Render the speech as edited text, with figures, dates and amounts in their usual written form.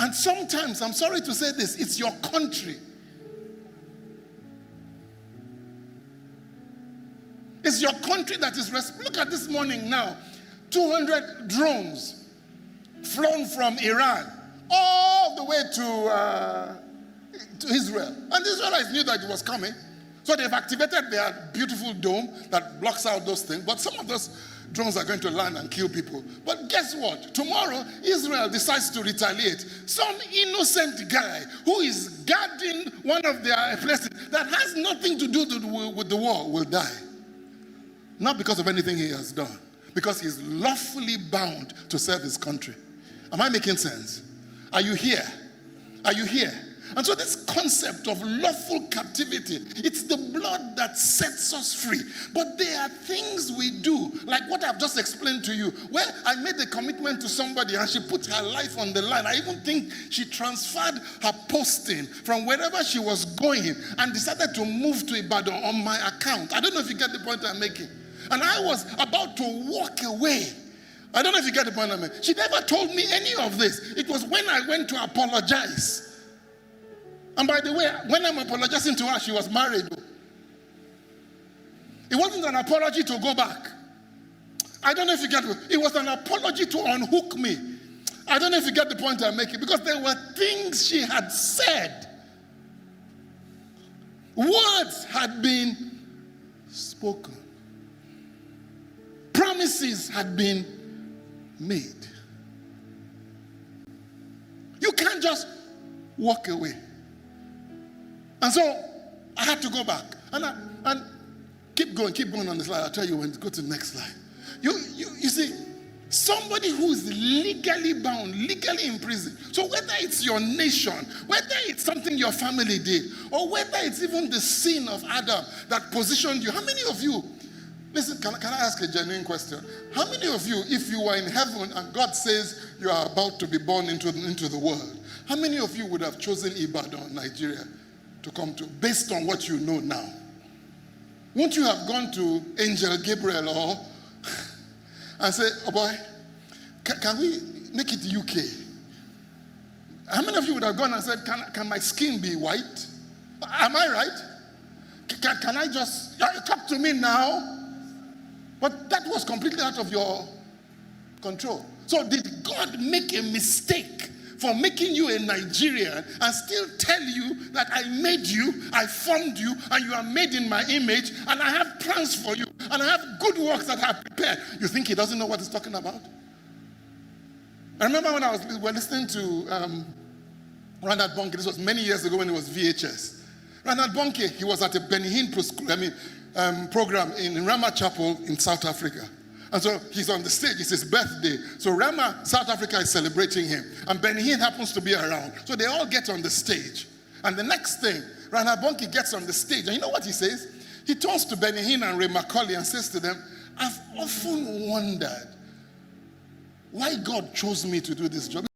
And sometimes, I'm sorry to say this, it's your country. It's your country that is look at this morning now. 200 drones flown from Iran all the way to Israel. And the Israelites knew that it was coming. So they've activated their beautiful dome that blocks out those things. But some of those drones are going to land and kill people. But guess what? Tomorrow, Israel decides to retaliate. Some innocent guy who is guarding one of their places that has nothing to do with the war will die. Not because of anything he has done. Because he's lawfully bound to serve his country. Am I making sense? Are you here? Are you here? And so this concept of lawful captivity, it's the blood that sets us free. But there are things we do, like what I've just explained to you, where I made a commitment to somebody and she put her life on the line. I even think she transferred her posting from wherever she was going and decided to move to Ibadan on my account. I don't know if you get the point I'm making. And I was about to walk away. I don't know if you get the point I'm making. She never told me any of this. It was when I went to apologize. And by the way, when I'm apologizing to her, she was married. It wasn't an apology to go back. I don't know if you get it. It was an apology to unhook me. I don't know if you get the point I'm making. Because there were things she had said. Words had been spoken. Promises had been made. You can't just walk away. And so I had to go back. And keep going on the slide. I'll tell you when to go to the next slide. You see, somebody who is legally bound, legally imprisoned. So whether it's your nation, whether it's something your family did, or whether it's even the sin of Adam that positioned you. How many of you, listen, can I ask a genuine question? How many of you, if you were in heaven and God says you are about to be born into the world, how many of you would have chosen Ibadan, Nigeria, to come to, based on what you know now? Won't you have gone to Angel Gabriel and say, oh boy, can we make it UK? How many of you would have gone and said, can my skin be white? Am I right? Can I just, talk to me now? But that was completely out of your control. So did God make a mistake for making you a Nigerian and still tell you that I made you, I formed you, and you are made in my image, and I have plans for you, and I have good works that I have prepared? You think he doesn't know what he's talking about? I remember when we were listening to Reinhard Bonnke. This was many years ago when it was VHS. Reinhard Bonnke, he was at a Benny Hinn program in Rama Chapel in South Africa. And so he's on the stage, it's his birthday. So Rama, South Africa is celebrating him. And Benny Hinn happens to be around. So they all get on the stage. And the next thing, Reinhard Bonnke gets on the stage. And you know what he says? He turns to Benny Hinn and Ray Macaulay and says to them, I've often wondered why God chose me to do this job.